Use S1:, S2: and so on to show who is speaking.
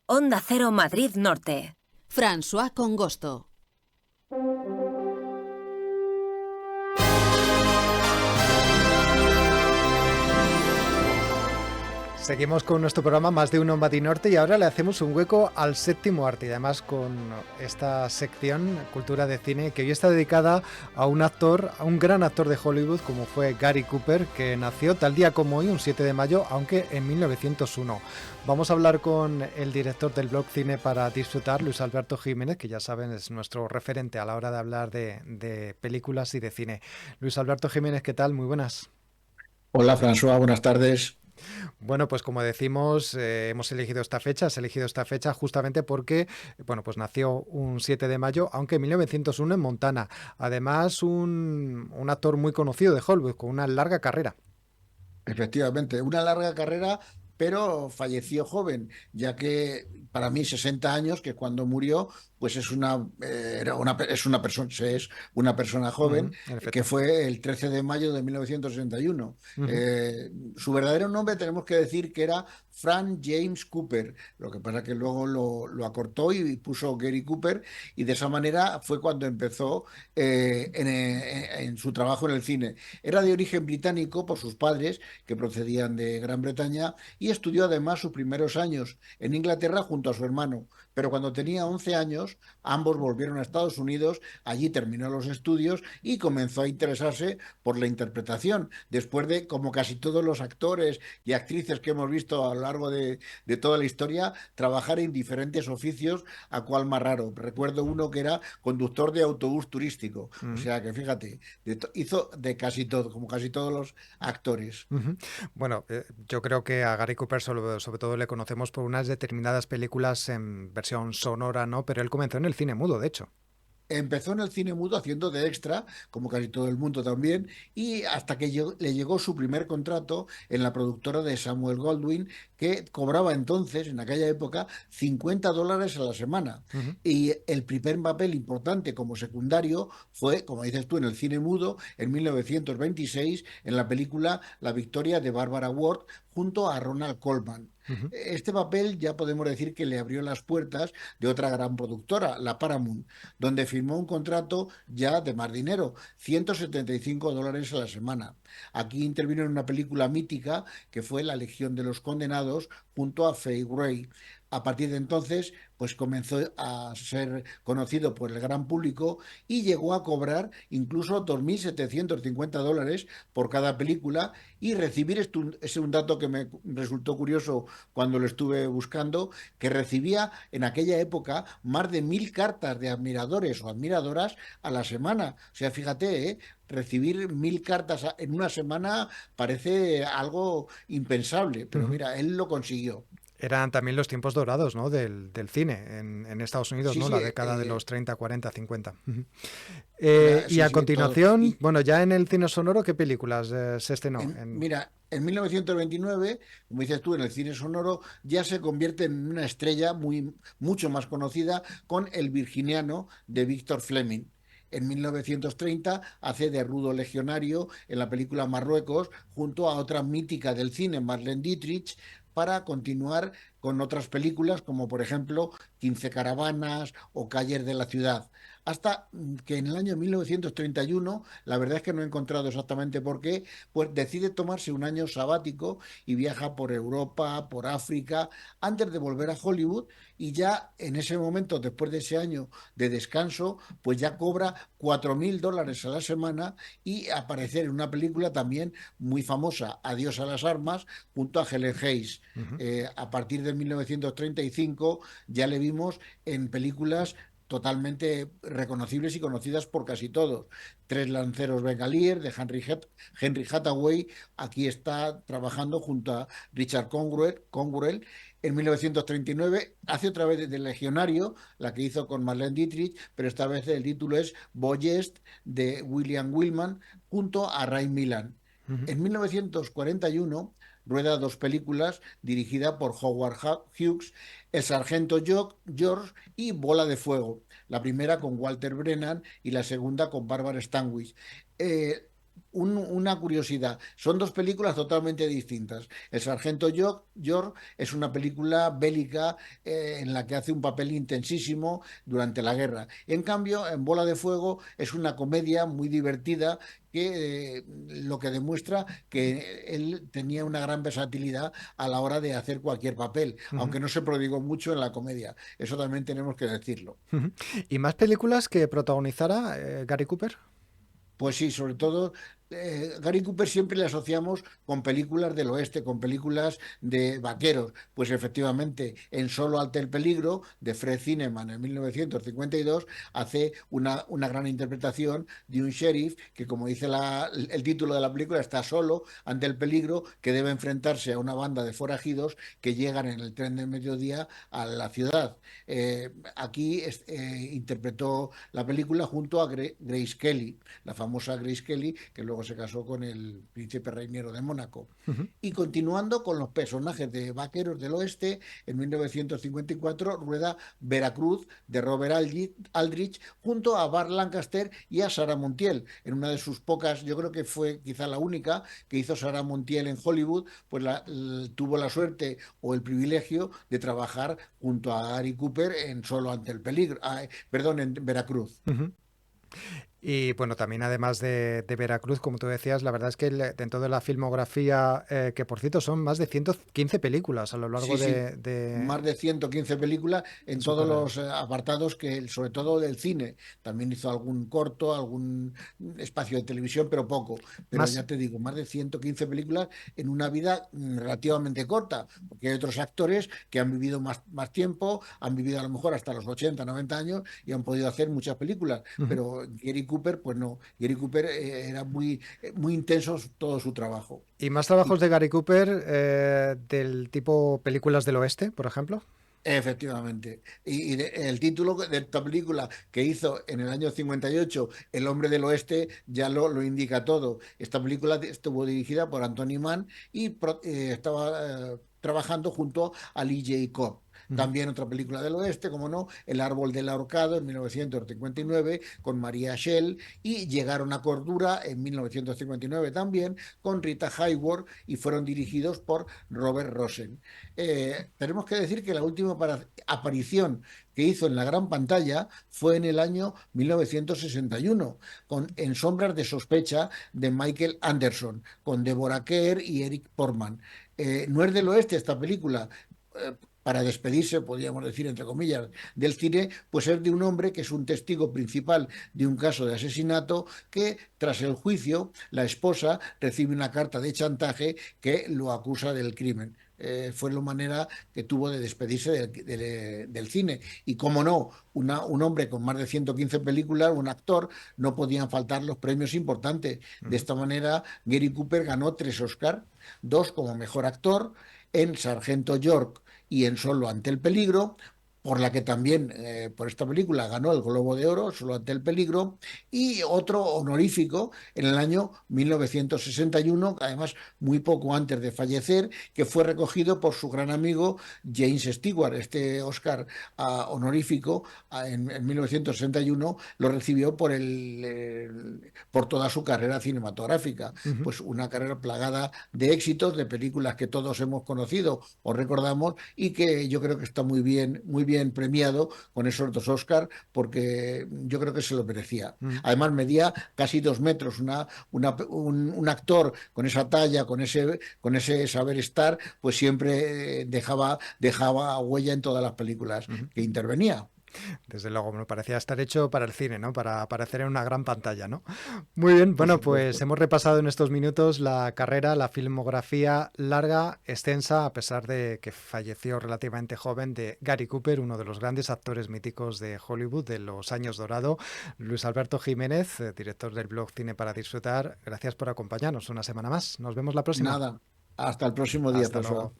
S1: Onda Cero Madrid Norte.
S2: François Congosto.
S3: Seguimos con nuestro programa Más de Uno Madrid Norte y ahora le hacemos un hueco al séptimo arte y además con esta sección Cultura de Cine que hoy está dedicada a un actor, a un gran actor de Hollywood como fue Gary Cooper, que nació tal día como hoy, un 7 de mayo, aunque en 1901. Vamos a hablar con el director del blog Cine para Disfrutar, Luis Alberto Jiménez, que ya saben es nuestro referente a la hora de hablar de películas y de cine. Luis Alberto Jiménez, ¿qué tal? Muy buenas.
S4: Hola François, buenas tardes.
S3: Bueno, pues como decimos, hemos elegido esta fecha, has elegido esta fecha justamente porque, bueno, pues nació un 7 de mayo, aunque en 1901 en Montana. Además, un actor muy conocido de Hollywood, con una larga carrera.
S4: Efectivamente, una larga carrera, pero falleció joven, ya que para mí 60 años, que cuando murió, pues es una persona joven,
S3: En
S4: que
S3: efecto.
S4: fue el 13 de mayo de 1961. Su verdadero nombre tenemos que decir que era Frank James Cooper, lo que pasa que luego lo acortó y puso Gary Cooper, y de esa manera fue cuando empezó en su trabajo en el cine. Era de origen británico por sus padres, que procedían de Gran Bretaña, y estudió además sus primeros años en Inglaterra junto a su hermano. Pero cuando tenía 11 años, ambos volvieron a Estados Unidos, allí terminó los estudios y comenzó a interesarse por la interpretación, después de, como casi todos los actores y actrices que hemos visto a lo largo de toda la historia, trabajar en diferentes oficios, a cual más raro. Recuerdo uno que era conductor de autobús turístico, o sea que fíjate, hizo de casi todo, como casi todos los actores.
S3: Bueno, yo creo que a Gary Cooper sobre todo le conocemos por unas determinadas películas en versión sonora, ¿no? Pero él comenzó en el cine mudo, de hecho.
S4: Empezó en el cine mudo haciendo de extra, como casi todo el mundo también, y hasta que le llegó su primer contrato en la productora de Samuel Goldwyn, que cobraba entonces, en aquella época, $50 a la semana.
S3: Uh-huh.
S4: Y el primer papel importante como secundario fue, como dices tú, en el cine mudo, en 1926, en la película La Victoria de Barbara Ward, junto a Ronald Colman.
S3: Uh-huh.
S4: Este papel ya podemos decir que le abrió las puertas de otra gran productora, la Paramount, donde firmó un contrato ya de más dinero, $175 a la semana. Aquí intervino en una película mítica que fue La Legión de los Condenados junto a Fay Wray. A partir de entonces, pues comenzó a ser conocido por el gran público y llegó a cobrar incluso $2.750 por cada película y recibir, es un dato que me resultó curioso cuando lo estuve buscando, que recibía en aquella época más de 1.000 cartas de admiradores o admiradoras a la semana. O sea, fíjate, recibir 1.000 cartas en una semana parece algo impensable, pero
S3: Uh-huh.
S4: mira, él lo consiguió.
S3: Eran también los tiempos dorados, ¿no? del cine en Estados Unidos,
S4: Sí,
S3: ¿no?
S4: sí,
S3: La década de los 30, 40, 50. Uh-huh. Y
S4: sí,
S3: a
S4: sí, todo.
S3: continuación, bueno, ya en el cine sonoro, ¿qué películas se estrenó?
S4: Mira, en 1929, como dices tú, en el cine sonoro ya se convierte en una estrella mucho más conocida con El Virginiano de Víctor Fleming. En 1930 hace de rudo legionario en la película Marruecos junto a otra mítica del cine, Marlene Dietrich, para continuar con otras películas como por ejemplo 15 caravanas o Calles de la ciudad. Hasta que en el año 1931, la verdad es que no he encontrado exactamente por qué, pues decide tomarse un año sabático y viaja por Europa, por África, antes de volver a Hollywood, y ya en ese momento, después de ese año de descanso, pues ya cobra $4.000 a la semana y aparecer en una película también muy famosa, Adiós a las armas, junto a Helen Hayes.
S3: Uh-huh.
S4: A partir de 1935 ya le vimos en películas totalmente reconocibles y conocidas por casi todos. Tres lanceros bengalíes de Henry Hathaway, aquí está trabajando junto a Richard Conwell. En 1939 hace otra vez de Legionario, la que hizo con Marlene Dietrich, pero esta vez el título es Boyest de William Wildman junto a Ray Milland.
S3: Uh-huh.
S4: En 1941 rueda dos películas dirigidas por Howard Hughes, El sargento George y Bola de Fuego, la primera con Walter Brennan y la segunda con Barbara Stanwyck. una curiosidad, son dos películas totalmente distintas. El Sargento York es una película bélica en la que hace un papel intensísimo durante la guerra. En cambio, en Bola de Fuego es una comedia muy divertida que lo que demuestra que él tenía una gran versatilidad a la hora de hacer cualquier papel,
S3: Ujú,
S4: aunque no se prodigó mucho en la comedia. Eso también tenemos que decirlo.
S3: ujú. ¿Y más películas que protagonizara Gary Cooper?
S4: Pues sí, sobre todo Gary Cooper siempre le asociamos con películas del oeste, con películas de vaqueros. Pues efectivamente, en Solo ante el peligro, de Fred Zinnemann en 1952, hace una gran interpretación de un sheriff que, como dice el título de la película, está solo ante el peligro, que debe enfrentarse a una banda de forajidos que llegan en el tren de mediodía a la ciudad. Aquí interpretó la película junto a Grace Kelly, la famosa Grace Kelly, que luego se casó con el príncipe reinero de Mónaco.
S3: Ujú.
S4: Y continuando con los personajes de Vaqueros del Oeste, en 1954 rueda Veracruz de Robert Aldrich junto a Burt Lancaster y a Sarah Montiel, en una de sus pocas, yo creo que fue quizá la única que hizo Sarah Montiel en Hollywood, pues tuvo la suerte o el privilegio de trabajar junto a Gary Cooper en Solo ante el peligro, perdón, en Veracruz.
S3: Ujú. Y bueno, también además de Veracruz, como tú decías, la verdad es que dentro de la filmografía, que por cierto son más de 115 películas a lo largo
S4: Sí, sí,
S3: de
S4: más de 115 películas en
S3: su
S4: todos
S3: carrera.
S4: los apartados, que sobre todo del cine. También hizo algún corto, algún espacio de televisión, pero poco. Pero
S3: Más,
S4: ya te digo, más de 115 películas en una vida relativamente corta, porque hay otros actores que han vivido más tiempo, han vivido a lo mejor hasta los 80, 90 años y han podido hacer muchas películas.
S3: ujú.
S4: Pero Gary Cooper, pues no. Gary Cooper era muy intenso todo su trabajo.
S3: Y más trabajos de Gary Cooper del tipo películas del oeste, por ejemplo.
S4: Efectivamente. El título de esta película que hizo en el año 58, El hombre del oeste, ya lo indica todo. Esta película estuvo dirigida por Anthony Mann y estaba trabajando junto a Lee J. Cobb.
S3: Ujú.
S4: También otra película del oeste, como no, El árbol del ahorcado en 1959 con María Schell y Llegaron a Cordura en 1959 también con Rita Hayworth y fueron dirigidos por Robert Rosen. Tenemos que decir que la última aparición que hizo en la gran pantalla fue en el año 1961, con En sombras de sospecha de Michael Anderson, con Deborah Kerr y Eric Portman. No es del oeste esta película. Para despedirse, podríamos decir, entre comillas, del cine, pues es de un hombre que es un testigo principal de un caso de asesinato que, tras el juicio, la esposa recibe una carta de chantaje que lo acusa del crimen. Fue la manera que tuvo de despedirse del cine. Y como no, un hombre con más de 115 películas, un actor, no podían faltar los premios importantes. De
S3: Ujú.
S4: esta manera, Gary Cooper ganó 3 Oscars, 2 como mejor actor, en Sargento York y en Solo ante el peligro, por la que también, por esta película, ganó el Globo de Oro, Solo ante el peligro, y otro honorífico en el año 1961, además muy poco antes de fallecer, que fue recogido por su gran amigo James Stewart. Este Oscar honorífico en 1961 lo recibió por toda su carrera cinematográfica,
S3: Ujú.
S4: pues una carrera plagada de éxitos, de películas que todos hemos conocido o recordamos y que yo creo que está muy bien premiado con esos 2 Oscars porque yo creo que se lo merecía.
S3: Ujú.
S4: Además medía casi 2 metros, un actor con esa talla, con ese saber estar, pues siempre dejaba huella en todas las películas
S3: Ujú.
S4: que intervenía.
S3: Desde luego, me parecía estar hecho para el cine, ¿no? Para aparecer en una gran pantalla, ¿no? Muy bien,
S4: Por
S3: bueno, pues
S4: supuesto.
S3: hemos repasado en estos minutos la carrera, la filmografía larga, extensa, a pesar de que falleció relativamente joven, de Gary Cooper, uno de los grandes actores míticos de Hollywood de los años dorado. Luis Alberto Jiménez, director del blog Cine para Disfrutar, gracias por acompañarnos una semana más. Nos vemos la próxima.
S4: Nada. Hasta el próximo día,
S3: Hasta
S4: François.
S3: luego.